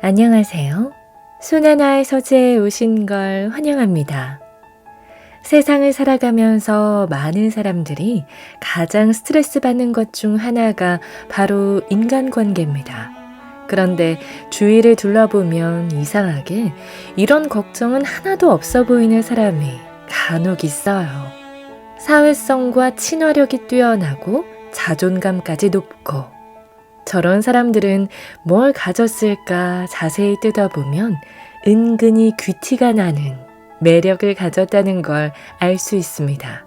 안녕하세요. 순하나의 서재에 오신 걸 환영합니다. 세상을 살아가면서 많은 사람들이 가장 스트레스 받는 것 중 하나가 바로 인간관계입니다. 그런데 주위를 둘러보면 이상하게 이런 걱정은 하나도 없어 보이는 사람이 간혹 있어요. 사회성과 친화력이 뛰어나고 자존감까지 높고, 저런 사람들은 뭘 가졌을까 자세히 뜯어보면 은근히 귀티가 나는 매력을 가졌다는 걸 알 수 있습니다.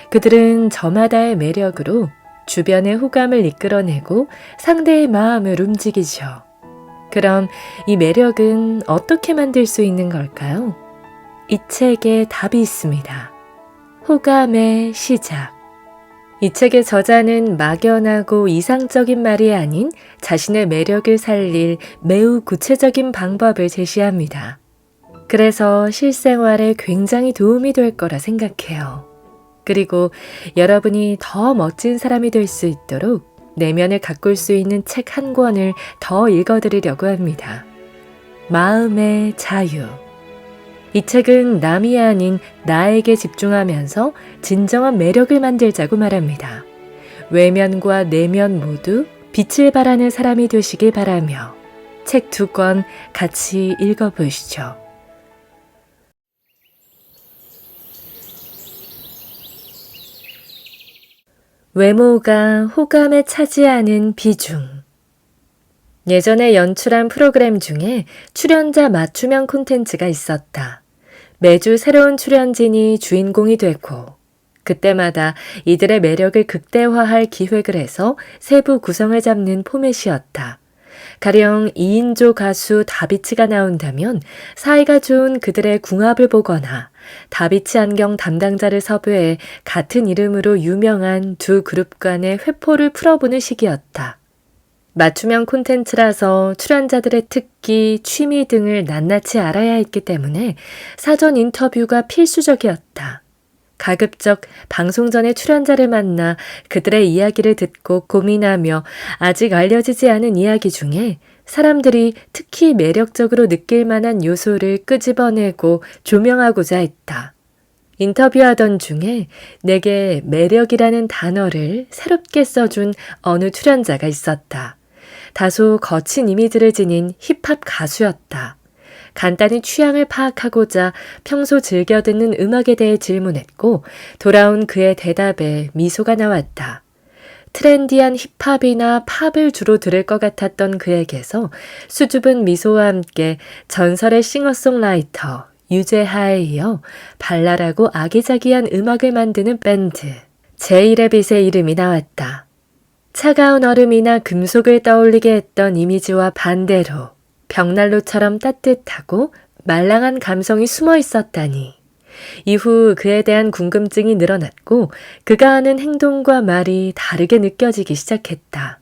그들은 저마다의 매력으로 주변의 호감을 이끌어내고 상대의 마음을 움직이죠. 그럼 이 매력은 어떻게 만들 수 있는 걸까요? 이 책에 답이 있습니다. 호감의 시작. 이 책의 저자는 막연하고 이상적인 말이 아닌 자신의 매력을 살릴 매우 구체적인 방법을 제시합니다. 그래서 실생활에 굉장히 도움이 될 거라 생각해요. 그리고 여러분이 더 멋진 사람이 될 수 있도록 내면을 가꿀 수 있는 책 한 권을 더 읽어드리려고 합니다. 마음의 자유. 이 책은 남이 아닌 나에게 집중하면서 진정한 매력을 만들자고 말합니다. 외면과 내면 모두 빛을 발하는 사람이 되시길 바라며 책 2권 같이 읽어보시죠. 외모가 호감에 차지하는 비중. 예전에 연출한 프로그램 중에 출연자 맞춤형 콘텐츠가 있었다. 매주 새로운 출연진이 주인공이 되고 그때마다 이들의 매력을 극대화할 기획을 해서 세부 구성을 잡는 포맷이었다. 가령 2인조 가수 다비치가 나온다면 사이가 좋은 그들의 궁합을 보거나 다비치 안경 담당자를 섭외해 같은 이름으로 유명한 두 그룹 간의 회포를 풀어보는 시기였다. 맞춤형 콘텐츠라서 출연자들의 특기, 취미 등을 낱낱이 알아야 했기 때문에 사전 인터뷰가 필수적이었다. 가급적 방송 전에 출연자를 만나 그들의 이야기를 듣고 고민하며 아직 알려지지 않은 이야기 중에 사람들이 특히 매력적으로 느낄 만한 요소를 끄집어내고 조명하고자 했다. 인터뷰하던 중에 내게 매력이라는 단어를 새롭게 써준 어느 출연자가 있었다. 다소 거친 이미지를 지닌 힙합 가수였다. 간단히 취향을 파악하고자 평소 즐겨 듣는 음악에 대해 질문했고 돌아온 그의 대답에 미소가 나왔다. 트렌디한 힙합이나 팝을 주로 들을 것 같았던 그에게서 수줍은 미소와 함께 전설의 싱어송라이터 유재하에 이어 발랄하고 아기자기한 음악을 만드는 밴드 제이레빗의 이름이 나왔다. 차가운 얼음이나 금속을 떠올리게 했던 이미지와 반대로 벽난로처럼 따뜻하고 말랑한 감성이 숨어 있었다니. 이후 그에 대한 궁금증이 늘어났고 그가 하는 행동과 말이 다르게 느껴지기 시작했다.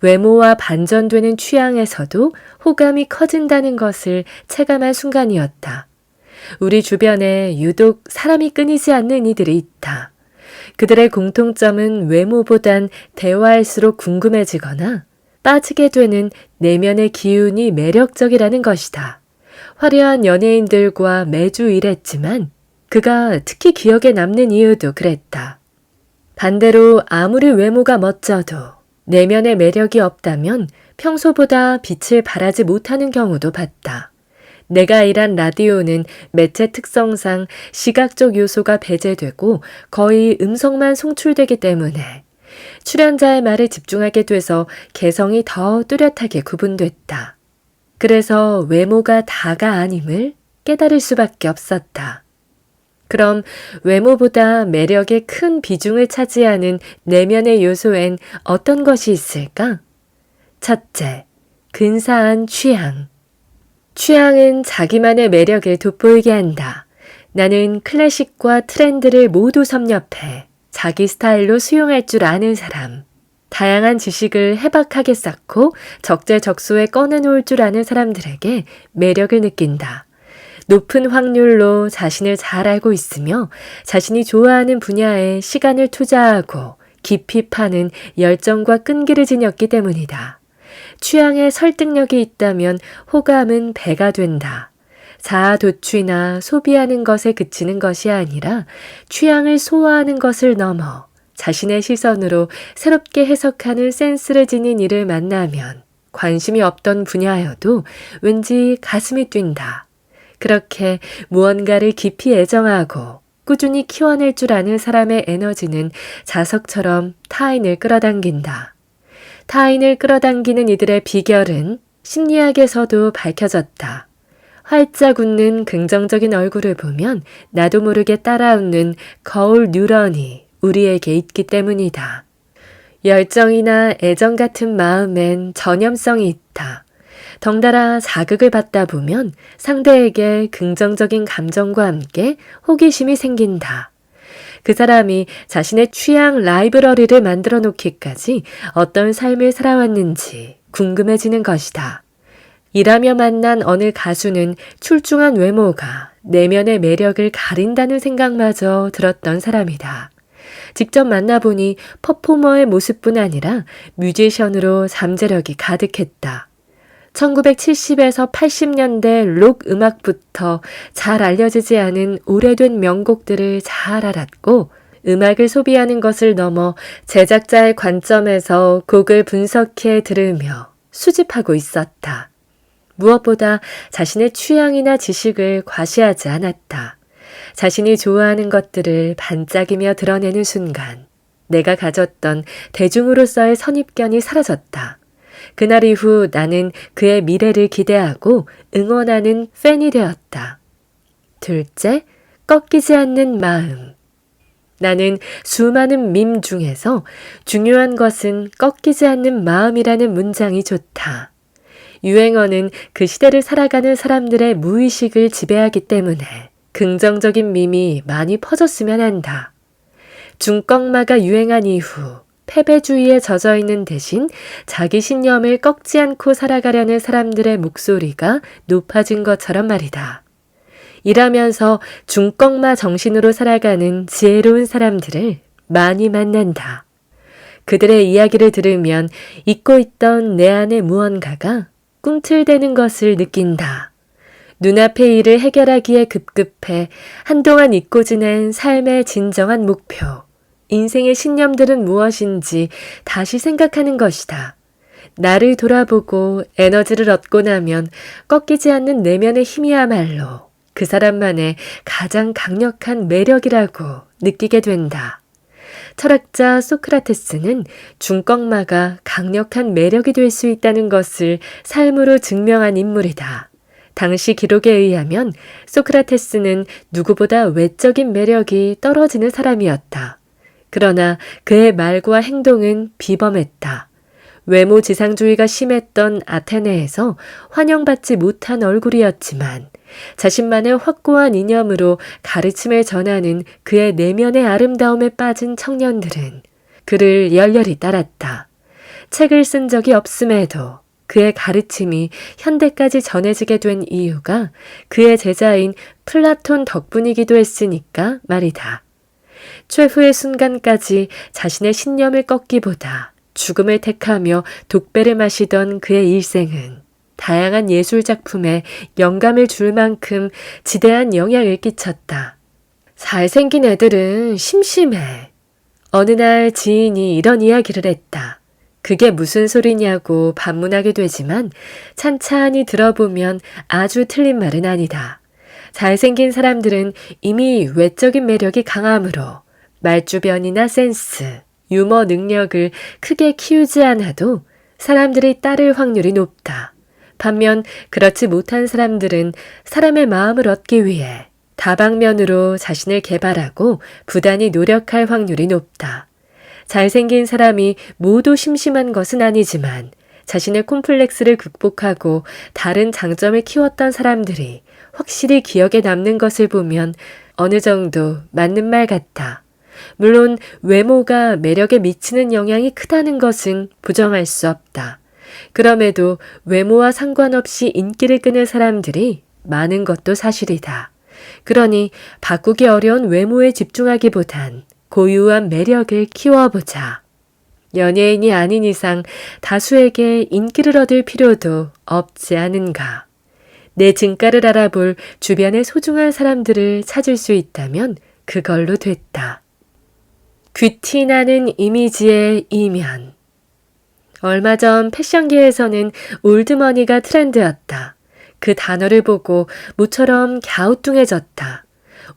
외모와 반전되는 취향에서도 호감이 커진다는 것을 체감한 순간이었다. 우리 주변에 유독 사람이 끊이지 않는 이들이 있다. 그들의 공통점은 외모보단 대화할수록 궁금해지거나 빠지게 되는 내면의 기운이 매력적이라는 것이다. 화려한 연예인들과 매주 일했지만 그가 특히 기억에 남는 이유도 그랬다. 반대로 아무리 외모가 멋져도 내면의 매력이 없다면 평소보다 빛을 발하지 못하는 경우도 봤다. 내가 일한 라디오는 매체 특성상 시각적 요소가 배제되고 거의 음성만 송출되기 때문에 출연자의 말에 집중하게 돼서 개성이 더 뚜렷하게 구분됐다. 그래서 외모가 다가 아님을 깨달을 수밖에 없었다. 그럼 외모보다 매력에 큰 비중을 차지하는 내면의 요소엔 어떤 것이 있을까? 첫째, 근사한 취향. 취향은 자기만의 매력을 돋보이게 한다. 나는 클래식과 트렌드를 모두 섭렵해 자기 스타일로 수용할 줄 아는 사람. 다양한 지식을 해박하게 쌓고 적재적소에 꺼내놓을 줄 아는 사람들에게 매력을 느낀다. 높은 확률로 자신을 잘 알고 있으며 자신이 좋아하는 분야에 시간을 투자하고 깊이 파는 열정과 끈기를 지녔기 때문이다. 취향에 설득력이 있다면 호감은 배가 된다. 자아도취나 소비하는 것에 그치는 것이 아니라 취향을 소화하는 것을 넘어 자신의 시선으로 새롭게 해석하는 센스를 지닌 이를 만나면 관심이 없던 분야여도 왠지 가슴이 뛴다. 그렇게 무언가를 깊이 애정하고 꾸준히 키워낼 줄 아는 사람의 에너지는 자석처럼 타인을 끌어당긴다. 타인을 끌어당기는 이들의 비결은 심리학에서도 밝혀졌다. 활짝 웃는 긍정적인 얼굴을 보면 나도 모르게 따라 웃는 거울 뉴런이 우리에게 있기 때문이다. 열정이나 애정 같은 마음엔 전염성이 있다. 덩달아 자극을 받다 보면 상대에게 긍정적인 감정과 함께 호기심이 생긴다. 그 사람이 자신의 취향 라이브러리를 만들어 놓기까지 어떤 삶을 살아왔는지 궁금해지는 것이다. 일하며 만난 어느 가수는 출중한 외모가 내면의 매력을 가린다는 생각마저 들었던 사람이다. 직접 만나보니 퍼포머의 모습뿐 아니라 뮤지션으로 잠재력이 가득했다. 1970에서 80년대 록 음악부터 잘 알려지지 않은 오래된 명곡들을 잘 알았고 음악을 소비하는 것을 넘어 제작자의 관점에서 곡을 분석해 들으며 수집하고 있었다. 무엇보다 자신의 취향이나 지식을 과시하지 않았다. 자신이 좋아하는 것들을 반짝이며 드러내는 순간 내가 가졌던 대중으로서의 선입견이 사라졌다. 그날 이후 나는 그의 미래를 기대하고 응원하는 팬이 되었다. 둘째, 꺾이지 않는 마음. 나는 수많은 밈 중에서 중요한 것은 꺾이지 않는 마음이라는 문장이 좋다. 유행어는 그 시대를 살아가는 사람들의 무의식을 지배하기 때문에 긍정적인 밈이 많이 퍼졌으면 한다. 중꺾마가 유행한 이후 패배주의에 젖어 있는 대신 자기 신념을 꺾지 않고 살아가려는 사람들의 목소리가 높아진 것처럼 말이다. 일하면서 중꺾마 정신으로 살아가는 지혜로운 사람들을 많이 만난다. 그들의 이야기를 들으면 잊고 있던 내 안의 무언가가 꿈틀대는 것을 느낀다. 눈앞의 일을 해결하기에 급급해 한동안 잊고 지낸 삶의 진정한 목표, 인생의 신념들은 무엇인지 다시 생각하는 것이다. 나를 돌아보고 에너지를 얻고 나면 꺾이지 않는 내면의 힘이야말로 그 사람만의 가장 강력한 매력이라고 느끼게 된다. 철학자 소크라테스는 중꺾마가 강력한 매력이 될 수 있다는 것을 삶으로 증명한 인물이다. 당시 기록에 의하면 소크라테스는 누구보다 외적인 매력이 떨어지는 사람이었다. 그러나 그의 말과 행동은 비범했다. 외모 지상주의가 심했던 아테네에서 환영받지 못한 얼굴이었지만 자신만의 확고한 이념으로 가르침을 전하는 그의 내면의 아름다움에 빠진 청년들은 그를 열렬히 따랐다. 책을 쓴 적이 없음에도 그의 가르침이 현대까지 전해지게 된 이유가 그의 제자인 플라톤 덕분이기도 했으니까 말이다. 최후의 순간까지 자신의 신념을 꺾기보다 죽음을 택하며 독배를 마시던 그의 일생은 다양한 예술 작품에 영감을 줄 만큼 지대한 영향을 끼쳤다. 잘생긴 애들은 심심해. 어느 날 지인이 이런 이야기를 했다. 그게 무슨 소리냐고 반문하게 되지만 찬찬히 들어보면 아주 틀린 말은 아니다. 잘생긴 사람들은 이미 외적인 매력이 강하므로 말주변이나 센스, 유머 능력을 크게 키우지 않아도 사람들이 따를 확률이 높다. 반면 그렇지 못한 사람들은 사람의 마음을 얻기 위해 다방면으로 자신을 개발하고 부단히 노력할 확률이 높다. 잘생긴 사람이 모두 심심한 것은 아니지만 자신의 콤플렉스를 극복하고 다른 장점을 키웠던 사람들이 확실히 기억에 남는 것을 보면 어느 정도 맞는 말 같다. 물론 외모가 매력에 미치는 영향이 크다는 것은 부정할 수 없다. 그럼에도 외모와 상관없이 인기를 끄는 사람들이 많은 것도 사실이다. 그러니 바꾸기 어려운 외모에 집중하기보단 고유한 매력을 키워보자. 연예인이 아닌 이상 다수에게 인기를 얻을 필요도 없지 않은가. 내 진가를 알아볼 주변의 소중한 사람들을 찾을 수 있다면 그걸로 됐다. 귀티나는 이미지의 이면. 얼마 전 패션계에서는 올드머니가 트렌드였다. 그 단어를 보고 모처럼 갸우뚱해졌다.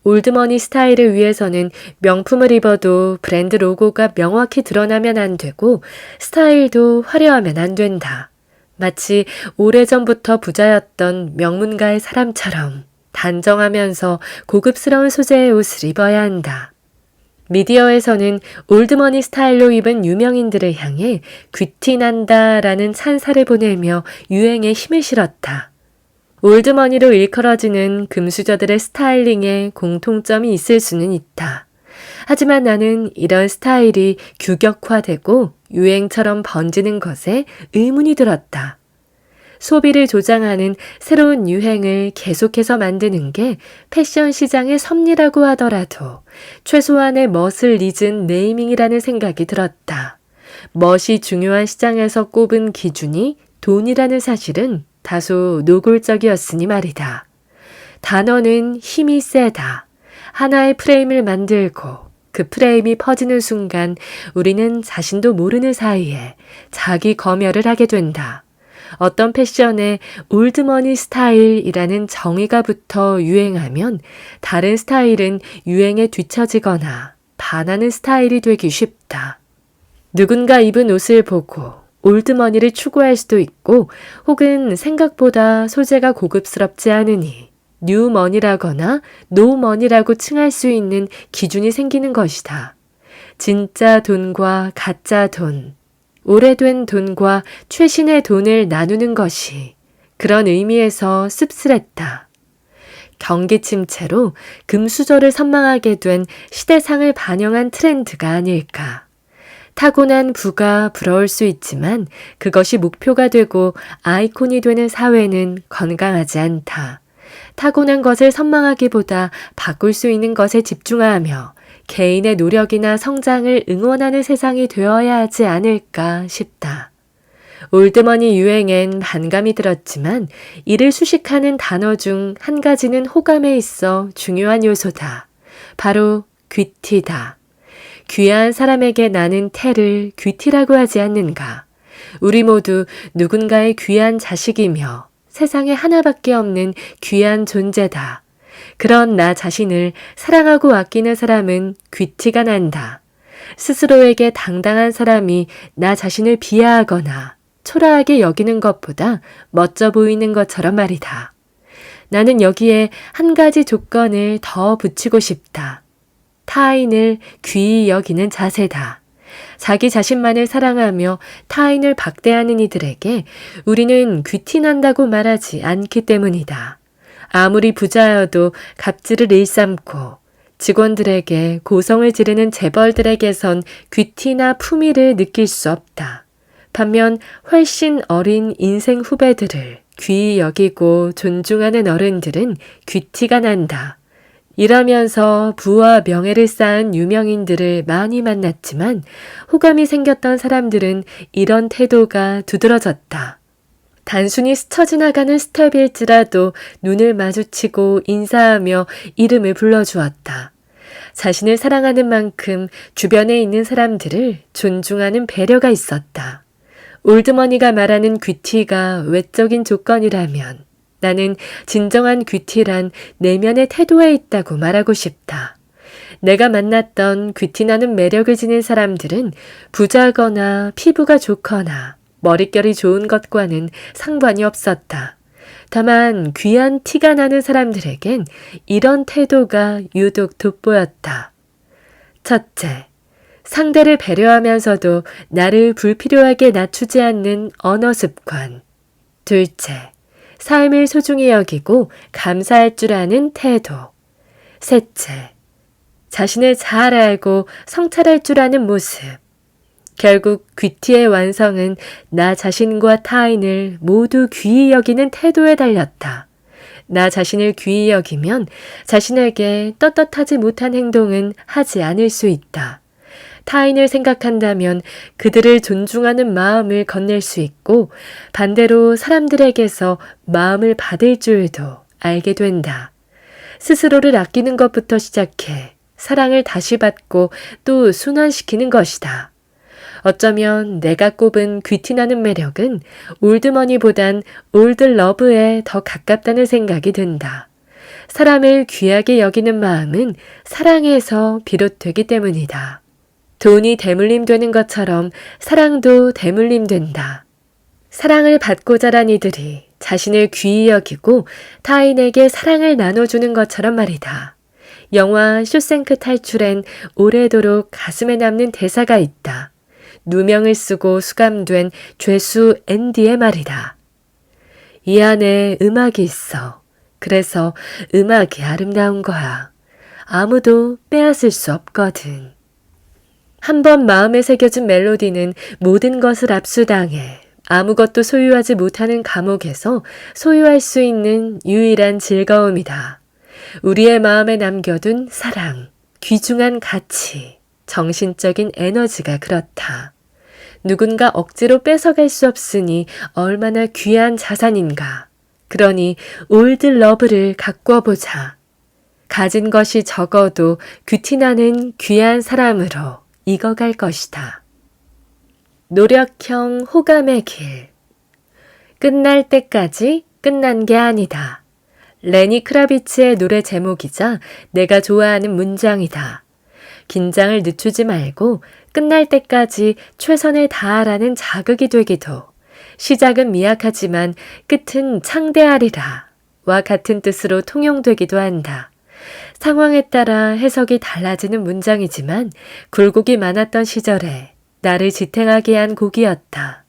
올드머니 스타일을 위해서는 명품을 입어도 브랜드 로고가 명확히 드러나면 안 되고 스타일도 화려하면 안 된다. 마치 오래전부터 부자였던 명문가의 사람처럼 단정하면서 고급스러운 소재의 옷을 입어야 한다. 미디어에서는 올드머니 스타일로 입은 유명인들을 향해 귀티난다라는 찬사를 보내며 유행에 힘을 실었다. 올드머니로 일컬어지는 금수저들의 스타일링에 공통점이 있을 수는 있다. 하지만 나는 이런 스타일이 규격화되고 유행처럼 번지는 것에 의문이 들었다. 소비를 조장하는 새로운 유행을 계속해서 만드는 게 패션 시장의 섭리라고 하더라도 최소한의 멋을 잊은 네이밍이라는 생각이 들었다. 멋이 중요한 시장에서 꼽은 기준이 돈이라는 사실은 다소 노골적이었으니 말이다. 단어는 힘이 세다. 하나의 프레임을 만들고 그 프레임이 퍼지는 순간 우리는 자신도 모르는 사이에 자기 검열을 하게 된다. 어떤 패션에 올드머니 스타일이라는 정의가 붙어 유행하면 다른 스타일은 유행에 뒤처지거나 반하는 스타일이 되기 쉽다. 누군가 입은 옷을 보고 올드머니를 추구할 수도 있고 혹은 생각보다 소재가 고급스럽지 않으니 뉴머니라거나 노머니라고 칭할 수 있는 기준이 생기는 것이다. 진짜 돈과 가짜 돈, 오래된 돈과 최신의 돈을 나누는 것이 그런 의미에서 씁쓸했다. 경기 침체로 금수저를 선망하게 된 시대상을 반영한 트렌드가 아닐까. 타고난 부가 부러울 수 있지만 그것이 목표가 되고 아이콘이 되는 사회는 건강하지 않다. 타고난 것을 선망하기보다 바꿀 수 있는 것에 집중하며 개인의 노력이나 성장을 응원하는 세상이 되어야 하지 않을까 싶다. 올드머니 유행엔 반감이 들었지만 이를 수식하는 단어 중 한 가지는 호감에 있어 중요한 요소다. 바로 귀티다. 귀한 사람에게 나는 태를 귀티라고 하지 않는가. 우리 모두 누군가의 귀한 자식이며 세상에 하나밖에 없는 귀한 존재다. 그런 나 자신을 사랑하고 아끼는 사람은 귀티가 난다. 스스로에게 당당한 사람이 나 자신을 비하하거나 초라하게 여기는 것보다 멋져 보이는 것처럼 말이다. 나는 여기에 한 가지 조건을 더 붙이고 싶다. 타인을 귀히 여기는 자세다. 자기 자신만을 사랑하며 타인을 박대하는 이들에게 우리는 귀티난다고 말하지 않기 때문이다. 아무리 부자여도 갑질을 일삼고 직원들에게 고성을 지르는 재벌들에게선 귀티나 품위를 느낄 수 없다. 반면 훨씬 어린 인생 후배들을 귀히 여기고 존중하는 어른들은 귀티가 난다. 일하면서 부와 명예를 쌓은 유명인들을 많이 만났지만 호감이 생겼던 사람들은 이런 태도가 두드러졌다. 단순히 스쳐 지나가는 스텝일지라도 눈을 마주치고 인사하며 이름을 불러주었다. 자신을 사랑하는 만큼 주변에 있는 사람들을 존중하는 배려가 있었다. 올드머니가 말하는 귀티가 외적인 조건이라면 나는 진정한 귀티란 내면의 태도에 있다고 말하고 싶다. 내가 만났던 귀티나는 매력을 지닌 사람들은 부자거나 피부가 좋거나 머릿결이 좋은 것과는 상관이 없었다. 다만 귀한 티가 나는 사람들에겐 이런 태도가 유독 돋보였다. 첫째, 상대를 배려하면서도 나를 불필요하게 낮추지 않는 언어 습관. 둘째, 삶을 소중히 여기고 감사할 줄 아는 태도. 셋째, 자신을 잘 알고 성찰할 줄 아는 모습. 결국 귀티의 완성은 나 자신과 타인을 모두 귀히 여기는 태도에 달렸다. 나 자신을 귀히 여기면 자신에게 떳떳하지 못한 행동은 하지 않을 수 있다. 타인을 생각한다면 그들을 존중하는 마음을 건넬 수 있고 반대로 사람들에게서 마음을 받을 줄도 알게 된다. 스스로를 아끼는 것부터 시작해 사랑을 다시 받고 또 순환시키는 것이다. 어쩌면 내가 꼽은 귀티나는 매력은 올드머니보단 올드러브에 더 가깝다는 생각이 든다. 사람을 귀하게 여기는 마음은 사랑에서 비롯되기 때문이다. 돈이 대물림 되는 것처럼 사랑도 대물림 된다. 사랑을 받고 자란 이들이 자신을 귀히 여기고 타인에게 사랑을 나눠주는 것처럼 말이다. 영화 쇼생크 탈출엔 오래도록 가슴에 남는 대사가 있다. 누명을 쓰고 수감된 죄수 앤디의 말이다. 이 안에 음악이 있어. 그래서 음악이 아름다운 거야. 아무도 빼앗을 수 없거든. 한번 마음에 새겨진 멜로디는 모든 것을 압수당해 아무것도 소유하지 못하는 감옥에서 소유할 수 있는 유일한 즐거움이다. 우리의 마음에 남겨둔 사랑, 귀중한 가치, 정신적인 에너지가 그렇다. 누군가 억지로 뺏어갈 수 없으니 얼마나 귀한 자산인가. 그러니 올드 러브를 가꾸어 보자. 가진 것이 적어도 귀티나는 귀한 사람으로 익어갈 것이다. 노력형 호감의 길. 끝날 때까지 끝난 게 아니다. 레니 크라비츠의 노래 제목이자 내가 좋아하는 문장이다. 긴장을 늦추지 말고 끝날 때까지 최선을 다하라는 자극이 되기도, 시작은 미약하지만 끝은 창대하리라 와 같은 뜻으로 통용되기도 한다. 상황에 따라 해석이 달라지는 문장이지만 굴곡이 많았던 시절에 나를 지탱하게 한 곡이었다.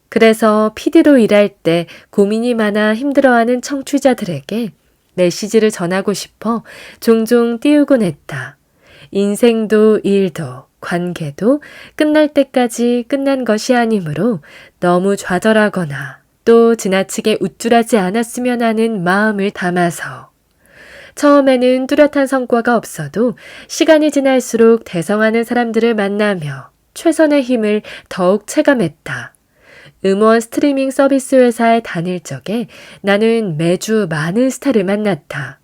그래서 PD로 일할 때 고민이 많아 힘들어하는 청취자들에게 메시지를 전하고 싶어 종종 띄우곤 했다. 인생도 일도 관계도 끝날 때까지 끝난 것이 아니므로 너무 좌절하거나 또 지나치게 우쭐하지 않았으면 하는 마음을 담아서. 처음에는 뚜렷한 성과가 없어도 시간이 지날수록 대성하는 사람들을 만나며 최선의 힘을 더욱 체감했다. 음원 스트리밍 서비스 회사에 다닐 적에 나는 매주 많은 스타를 만났다.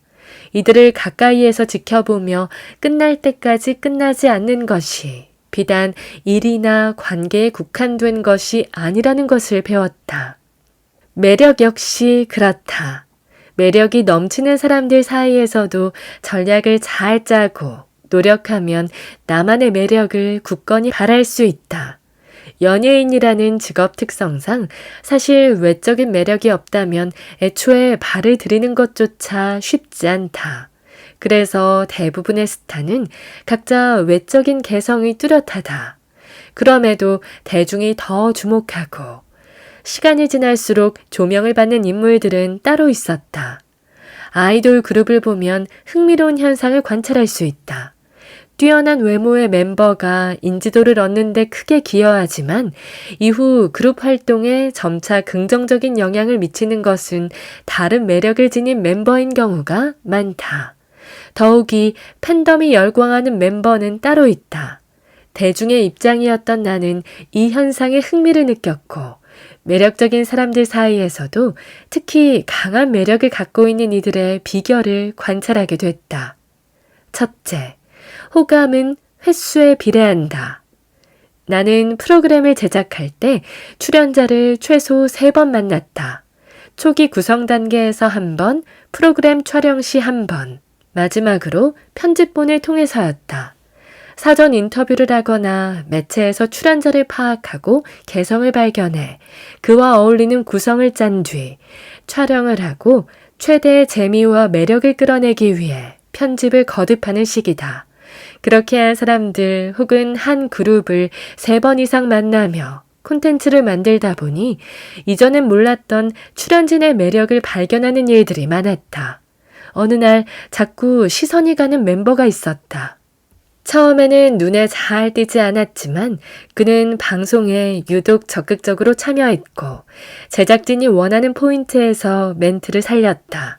이들을 가까이에서 지켜보며 끝날 때까지 끝나지 않는 것이 비단 일이나 관계에 국한된 것이 아니라는 것을 배웠다. 매력 역시 그렇다. 매력이 넘치는 사람들 사이에서도 전략을 잘 짜고 노력하면 나만의 매력을 굳건히 발할 수 있다. 연예인이라는 직업 특성상 사실 외적인 매력이 없다면 애초에 발을 들이는 것조차 쉽지 않다. 그래서 대부분의 스타는 각자 외적인 개성이 뚜렷하다. 그럼에도 대중이 더 주목하고 시간이 지날수록 조명을 받는 인물들은 따로 있었다. 아이돌 그룹을 보면 흥미로운 현상을 관찰할 수 있다. 뛰어난 외모의 멤버가 인지도를 얻는 데 크게 기여하지만 이후 그룹 활동에 점차 긍정적인 영향을 미치는 것은 다른 매력을 지닌 멤버인 경우가 많다. 더욱이 팬덤이 열광하는 멤버는 따로 있다. 대중의 입장이었던 나는 이 현상에 흥미를 느꼈고 매력적인 사람들 사이에서도 특히 강한 매력을 갖고 있는 이들의 비결을 관찰하게 됐다. 첫째, 호감은 횟수에 비례한다. 나는 프로그램을 제작할 때 출연자를 최소 3번 만났다. 초기 구성 단계에서 1번, 프로그램 촬영 시 1번, 마지막으로 편집본을 통해서였다. 사전 인터뷰를 하거나 매체에서 출연자를 파악하고 개성을 발견해 그와 어울리는 구성을 짠 뒤 촬영을 하고 최대의 재미와 매력을 끌어내기 위해 편집을 거듭하는 시기다. 그렇게 한 사람들 혹은 한 그룹을 3번 이상 만나며 콘텐츠를 만들다 보니 이전엔 몰랐던 출연진의 매력을 발견하는 일들이 많았다. 어느 날 자꾸 시선이 가는 멤버가 있었다. 처음에는 눈에 잘 띄지 않았지만 그는 방송에 유독 적극적으로 참여했고 제작진이 원하는 포인트에서 멘트를 살렸다.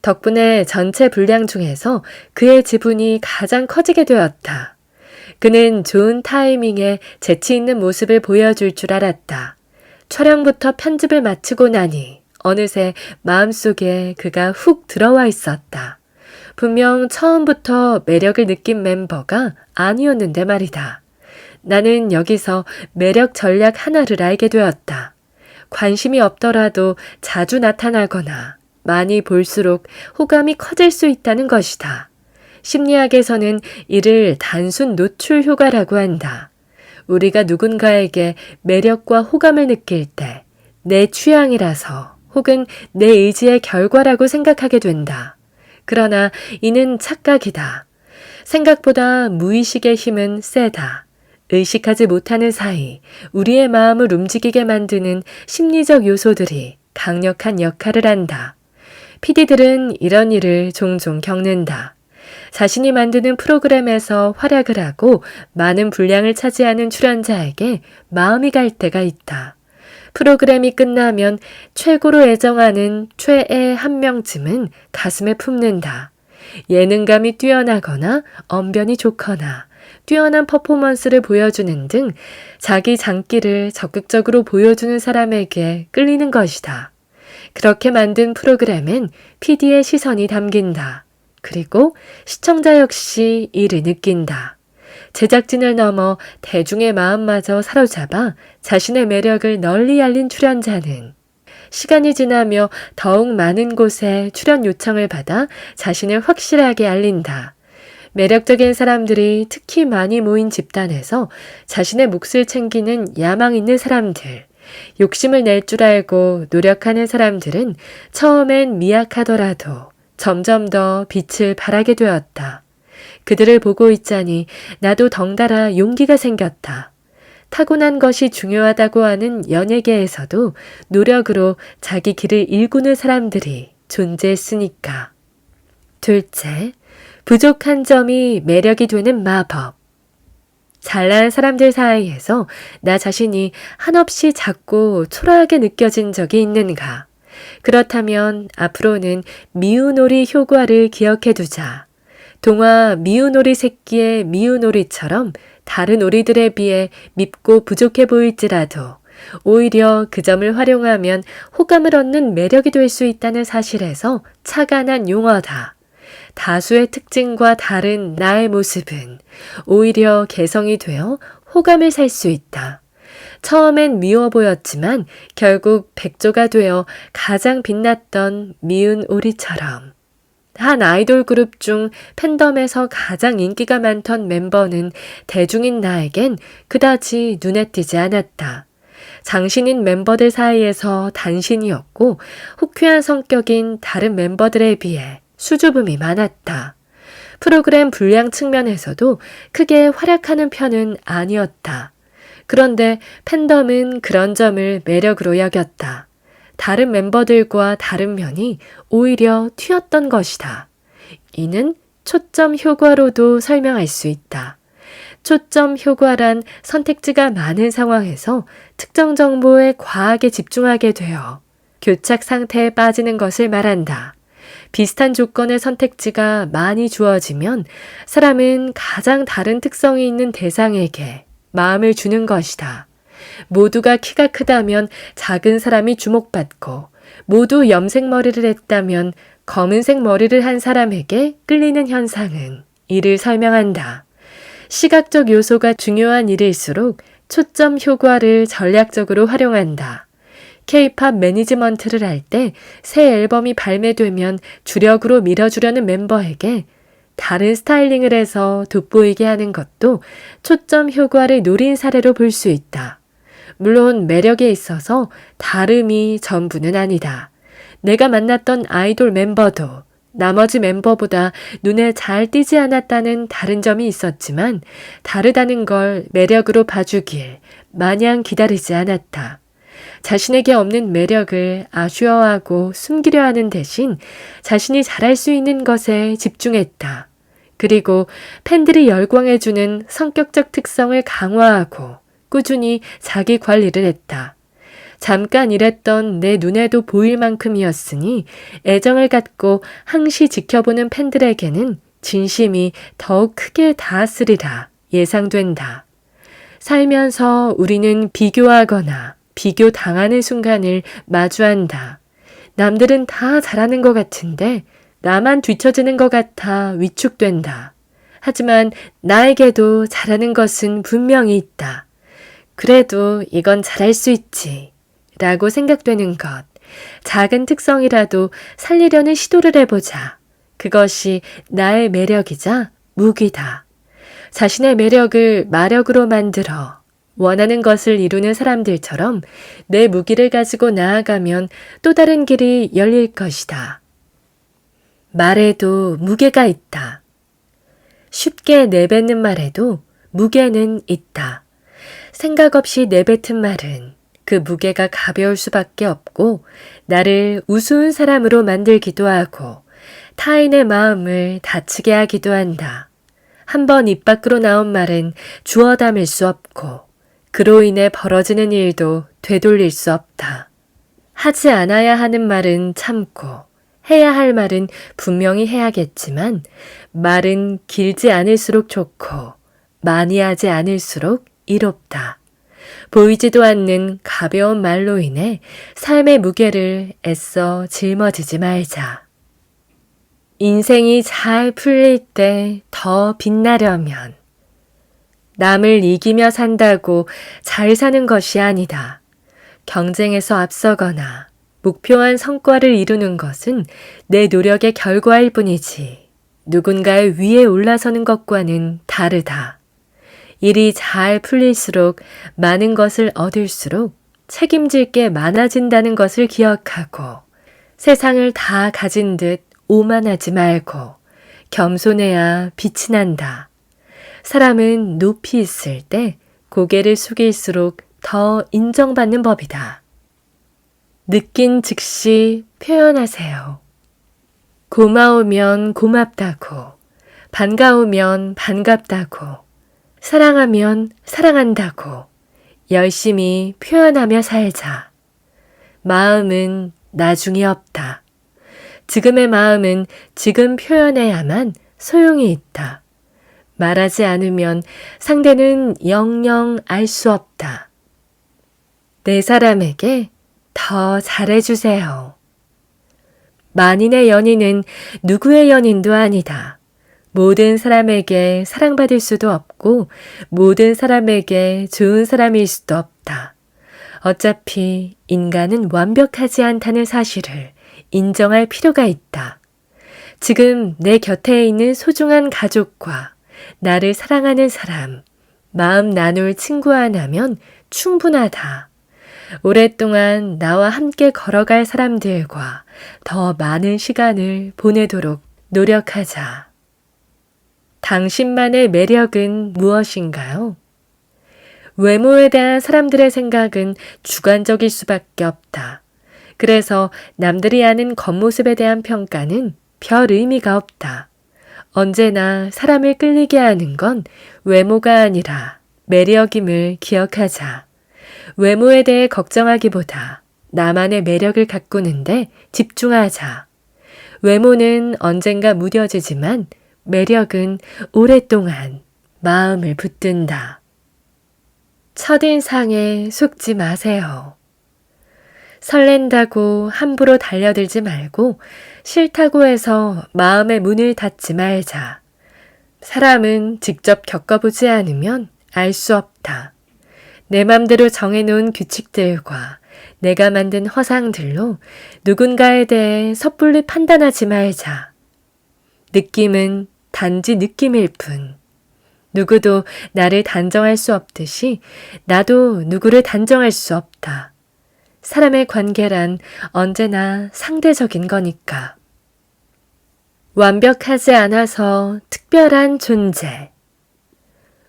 덕분에 전체 분량 중에서 그의 지분이 가장 커지게 되었다. 그는 좋은 타이밍에 재치 있는 모습을 보여줄 줄 알았다. 촬영부터 편집을 마치고 나니 어느새 마음속에 그가 훅 들어와 있었다. 분명 처음부터 매력을 느낀 멤버가 아니었는데 말이다. 나는 여기서 매력 전략 하나를 알게 되었다. 관심이 없더라도 자주 나타나거나 많이 볼수록 호감이 커질 수 있다는 것이다. 심리학에서는 이를 단순 노출 효과라고 한다. 우리가 누군가에게 매력과 호감을 느낄 때 내 취향이라서 혹은 내 의지의 결과라고 생각하게 된다. 그러나 이는 착각이다. 생각보다 무의식의 힘은 세다. 의식하지 못하는 사이 우리의 마음을 움직이게 만드는 심리적 요소들이 강력한 역할을 한다. PD들은 이런 일을 종종 겪는다. 자신이 만드는 프로그램에서 활약을 하고 많은 분량을 차지하는 출연자에게 마음이 갈 때가 있다. 프로그램이 끝나면 최고로 애정하는 최애 한 명쯤은 가슴에 품는다. 예능감이 뛰어나거나 언변이 좋거나 뛰어난 퍼포먼스를 보여주는 등 자기 장기를 적극적으로 보여주는 사람에게 끌리는 것이다. 그렇게 만든 프로그램엔 PD의 시선이 담긴다. 그리고 시청자 역시 이를 느낀다. 제작진을 넘어 대중의 마음마저 사로잡아 자신의 매력을 널리 알린 출연자는 시간이 지나며 더욱 많은 곳에 출연 요청을 받아 자신을 확실하게 알린다. 매력적인 사람들이 특히 많이 모인 집단에서 자신의 몫을 챙기는 야망 있는 사람들, 욕심을 낼 줄 알고 노력하는 사람들은 처음엔 미약하더라도 점점 더 빛을 발하게 되었다. 그들을 보고 있자니 나도 덩달아 용기가 생겼다. 타고난 것이 중요하다고 하는 연예계에서도 노력으로 자기 길을 일구는 사람들이 존재했으니까. 둘째, 부족한 점이 매력이 되는 마법. 잘난 사람들 사이에서 나 자신이 한없이 작고 초라하게 느껴진 적이 있는가? 그렇다면 앞으로는 미운오리 효과를 기억해 두자. 동화 미운오리 새끼의 미운오리처럼 다른 오리들에 비해 밉고 부족해 보일지라도 오히려 그 점을 활용하면 호감을 얻는 매력이 될 수 있다는 사실에서 착안한 용어다. 다수의 특징과 다른 나의 모습은 오히려 개성이 되어 호감을 살 수 있다. 처음엔 미워 보였지만 결국 백조가 되어 가장 빛났던 미운 오리처럼. 한 아이돌 그룹 중 팬덤에서 가장 인기가 많던 멤버는 대중인 나에겐 그다지 눈에 띄지 않았다. 장신인 멤버들 사이에서 단신이었고 호쾌한 성격인 다른 멤버들에 비해 수줍음이 많았다. 프로그램 분량 측면에서도 크게 활약하는 편은 아니었다. 그런데 팬덤은 그런 점을 매력으로 여겼다. 다른 멤버들과 다른 면이 오히려 튀었던 것이다. 이는 초점 효과로도 설명할 수 있다. 초점 효과란 선택지가 많은 상황에서 특정 정보에 과하게 집중하게 되어 교착 상태에 빠지는 것을 말한다. 비슷한 조건의 선택지가 많이 주어지면 사람은 가장 다른 특성이 있는 대상에게 마음을 주는 것이다. 모두가 키가 크다면 작은 사람이 주목받고 모두 염색 머리를 했다면 검은색 머리를 한 사람에게 끌리는 현상은 이를 설명한다. 시각적 요소가 중요한 일일수록 초점 효과를 전략적으로 활용한다. K-팝 매니지먼트를 할 때 새 앨범이 발매되면 주력으로 밀어주려는 멤버에게 다른 스타일링을 해서 돋보이게 하는 것도 초점 효과를 노린 사례로 볼 수 있다. 물론 매력에 있어서 다름이 전부는 아니다. 내가 만났던 아이돌 멤버도 나머지 멤버보다 눈에 잘 띄지 않았다는 다른 점이 있었지만 다르다는 걸 매력으로 봐주길 마냥 기다리지 않았다. 자신에게 없는 매력을 아쉬워하고 숨기려 하는 대신 자신이 잘할 수 있는 것에 집중했다. 그리고 팬들이 열광해주는 성격적 특성을 강화하고 꾸준히 자기 관리를 했다. 잠깐 일했던 내 눈에도 보일 만큼이었으니 애정을 갖고 항시 지켜보는 팬들에게는 진심이 더욱 크게 닿았으리라 예상된다. 살면서 우리는 비교하거나 비교당하는 순간을 마주한다. 남들은 다 잘하는 것 같은데 나만 뒤처지는 것 같아 위축된다. 하지만 나에게도 잘하는 것은 분명히 있다. 그래도 이건 잘할 수 있지 라고 생각되는 것. 작은 특성이라도 살리려는 시도를 해보자. 그것이 나의 매력이자 무기다. 자신의 매력을 마력으로 만들어 원하는 것을 이루는 사람들처럼 내 무기를 가지고 나아가면 또 다른 길이 열릴 것이다. 말에도 무게가 있다. 쉽게 내뱉는 말에도 무게는 있다. 생각 없이 내뱉은 말은 그 무게가 가벼울 수밖에 없고 나를 우스운 사람으로 만들기도 하고 타인의 마음을 다치게 하기도 한다. 한번 입 밖으로 나온 말은 주워 담을 수 없고 그로 인해 벌어지는 일도 되돌릴 수 없다. 하지 않아야 하는 말은 참고 해야 할 말은 분명히 해야겠지만 말은 길지 않을수록 좋고 많이 하지 않을수록 이롭다. 보이지도 않는 가벼운 말로 인해 삶의 무게를 애써 짊어지지 말자. 인생이 잘 풀릴 때 더 빛나려면 남을 이기며 산다고 잘 사는 것이 아니다. 경쟁에서 앞서거나 목표한 성과를 이루는 것은 내 노력의 결과일 뿐이지 누군가의 위에 올라서는 것과는 다르다. 일이 잘 풀릴수록 많은 것을 얻을수록 책임질 게 많아진다는 것을 기억하고 세상을 다 가진 듯 오만하지 말고 겸손해야 빛이 난다. 사람은 높이 있을 때 고개를 숙일수록 더 인정받는 법이다. 느낀 즉시 표현하세요. 고마우면 고맙다고, 반가우면 반갑다고, 사랑하면 사랑한다고 열심히 표현하며 살자. 마음은 나중이 없다. 지금의 마음은 지금 표현해야만 소용이 있다. 말하지 않으면 상대는 영영 알 수 없다. 내 사람에게 더 잘해주세요. 만인의 연인은 누구의 연인도 아니다. 모든 사람에게 사랑받을 수도 없고 모든 사람에게 좋은 사람일 수도 없다. 어차피 인간은 완벽하지 않다는 사실을 인정할 필요가 있다. 지금 내 곁에 있는 소중한 가족과 나를 사랑하는 사람, 마음 나눌 친구 하나면 충분하다. 오랫동안 나와 함께 걸어갈 사람들과 더 많은 시간을 보내도록 노력하자. 당신만의 매력은 무엇인가요? 외모에 대한 사람들의 생각은 주관적일 수밖에 없다. 그래서 남들이 아는 겉모습에 대한 평가는 별 의미가 없다. 언제나 사람을 끌리게 하는 건 외모가 아니라 매력임을 기억하자. 외모에 대해 걱정하기보다 나만의 매력을 가꾸는데 집중하자. 외모는 언젠가 무뎌지지만 매력은 오랫동안 마음을 붙든다. 첫인상에 속지 마세요. 설렌다고 함부로 달려들지 말고 싫다고 해서 마음의 문을 닫지 말자. 사람은 직접 겪어보지 않으면 알 수 없다. 내 맘대로 정해놓은 규칙들과 내가 만든 허상들로 누군가에 대해 섣불리 판단하지 말자. 느낌은 단지 느낌일 뿐. 누구도 나를 단정할 수 없듯이 나도 누구를 단정할 수 없다. 사람의 관계란 언제나 상대적인 거니까. 완벽하지 않아서 특별한 존재.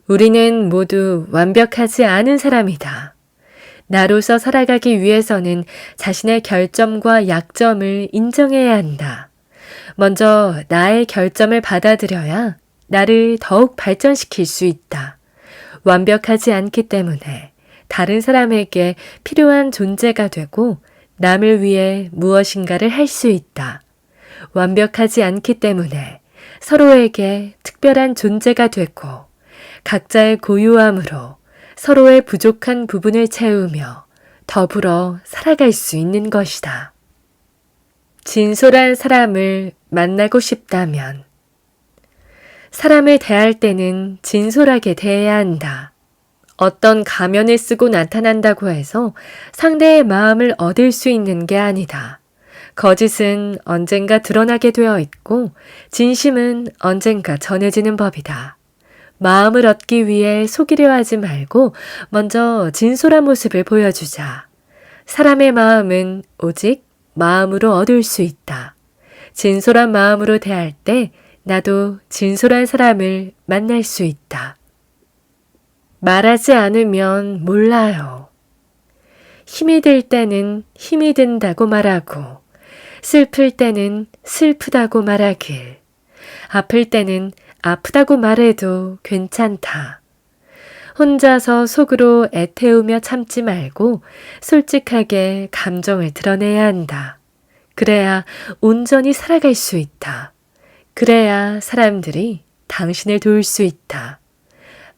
우리는 모두 완벽하지 않은 사람이다. 나로서 살아가기 위해서는 자신의 결점과 약점을 인정해야 한다. 먼저 나의 결점을 받아들여야 나를 더욱 발전시킬 수 있다. 완벽하지 않기 때문에 다른 사람에게 필요한 존재가 되고 남을 위해 무엇인가를 할 수 있다. 완벽하지 않기 때문에 서로에게 특별한 존재가 되고 각자의 고유함으로 서로의 부족한 부분을 채우며 더불어 살아갈 수 있는 것이다. 진솔한 사람을 만나고 싶다면 사람을 대할 때는 진솔하게 대해야 한다. 어떤 가면을 쓰고 나타난다고 해서 상대의 마음을 얻을 수 있는 게 아니다. 거짓은 언젠가 드러나게 되어 있고 진심은 언젠가 전해지는 법이다. 마음을 얻기 위해 속이려 하지 말고 먼저 진솔한 모습을 보여주자. 사람의 마음은 오직 마음으로 얻을 수 있다. 진솔한 마음으로 대할 때 나도 진솔한 사람을 만날 수 있다. 말하지 않으면 몰라요. 힘이 들 때는 힘이 든다고 말하고, 슬플 때는 슬프다고 말하길, 아플 때는 아프다고 말해도 괜찮다. 혼자서 속으로 애태우며 참지 말고 솔직하게 감정을 드러내야 한다. 그래야 온전히 살아갈 수 있다. 그래야 사람들이 당신을 도울 수 있다.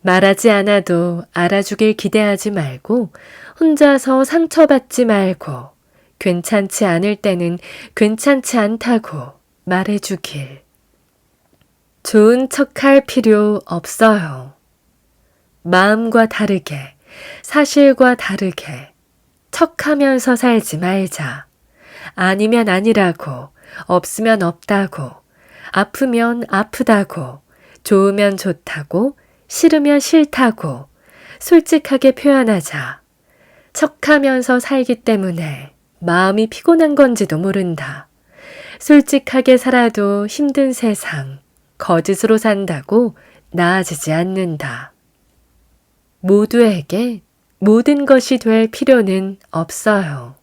말하지 않아도 알아주길 기대하지 말고 혼자서 상처받지 말고 괜찮지 않을 때는 괜찮지 않다고 말해주길. 좋은 척할 필요 없어요. 마음과 다르게, 사실과 다르게 척하면서 살지 말자. 아니면 아니라고, 없으면 없다고, 아프면 아프다고, 좋으면 좋다고, 싫으면 싫다고 솔직하게 표현하자. 척하면서 살기 때문에 마음이 피곤한 건지도 모른다. 솔직하게 살아도 힘든 세상, 거짓으로 산다고 나아지지 않는다. 모두에게 모든 것이 될 필요는 없어요.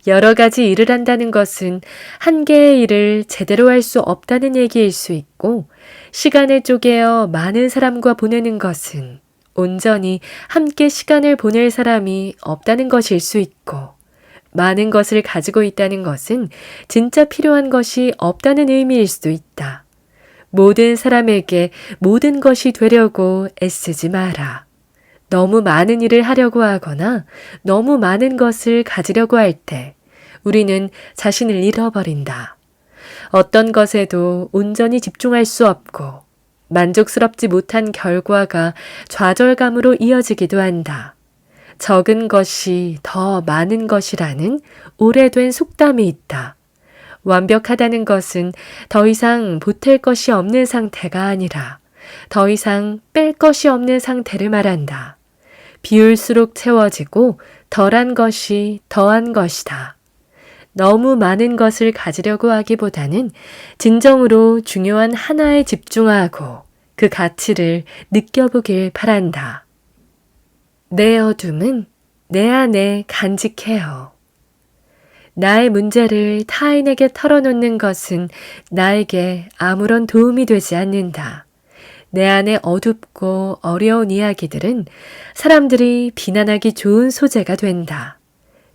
여러 가지 일을 한다는 것은 한 개의 일을 제대로 할 수 없다는 얘기일 수 있고, 시간을 쪼개어 많은 사람과 보내는 것은 온전히 함께 시간을 보낼 사람이 없다는 것일 수 있고, 많은 것을 가지고 있다는 것은 진짜 필요한 것이 없다는 의미일 수도 있다. 모든 사람에게 모든 것이 되려고 애쓰지 마라. 너무 많은 일을 하려고 하거나 너무 많은 것을 가지려고 할 때 우리는 자신을 잃어버린다. 어떤 것에도 온전히 집중할 수 없고 만족스럽지 못한 결과가 좌절감으로 이어지기도 한다. 적은 것이 더 많은 것이라는 오래된 속담이 있다. 완벽하다는 것은 더 이상 보탤 것이 없는 상태가 아니라 더 이상 뺄 것이 없는 상태를 말한다. 비울수록 채워지고 덜한 것이 더한 것이다. 너무 많은 것을 가지려고 하기보다는 진정으로 중요한 하나에 집중하고 그 가치를 느껴보길 바란다. 내 어둠은 내 안에 간직해요. 나의 문제를 타인에게 털어놓는 것은 나에게 아무런 도움이 되지 않는다. 내 안에 어둡고 어려운 이야기들은 사람들이 비난하기 좋은 소재가 된다.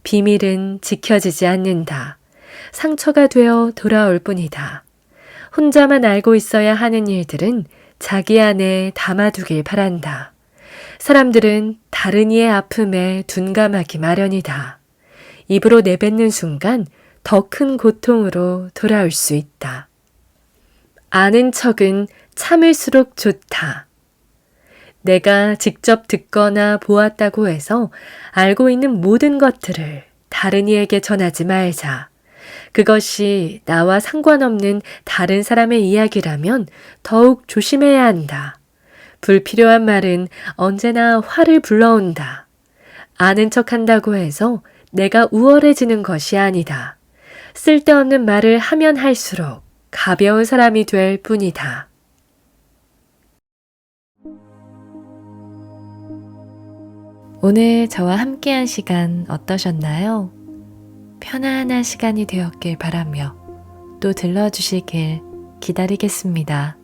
비밀은 지켜지지 않는다. 상처가 되어 돌아올 뿐이다. 혼자만 알고 있어야 하는 일들은 자기 안에 담아두길 바란다. 사람들은 다른 이의 아픔에 둔감하기 마련이다. 입으로 내뱉는 순간 더 큰 고통으로 돌아올 수 있다. 아는 척은 참을수록 좋다. 내가 직접 듣거나 보았다고 해서 알고 있는 모든 것들을 다른 이에게 전하지 말자. 그것이 나와 상관없는 다른 사람의 이야기라면 더욱 조심해야 한다. 불필요한 말은 언제나 화를 불러온다. 아는 척한다고 해서 내가 우월해지는 것이 아니다. 쓸데없는 말을 하면 할수록 가벼운 사람이 될 뿐이다. 오늘 저와 함께한 시간 어떠셨나요? 편안한 시간이 되었길 바라며 또 들러주시길 기다리겠습니다.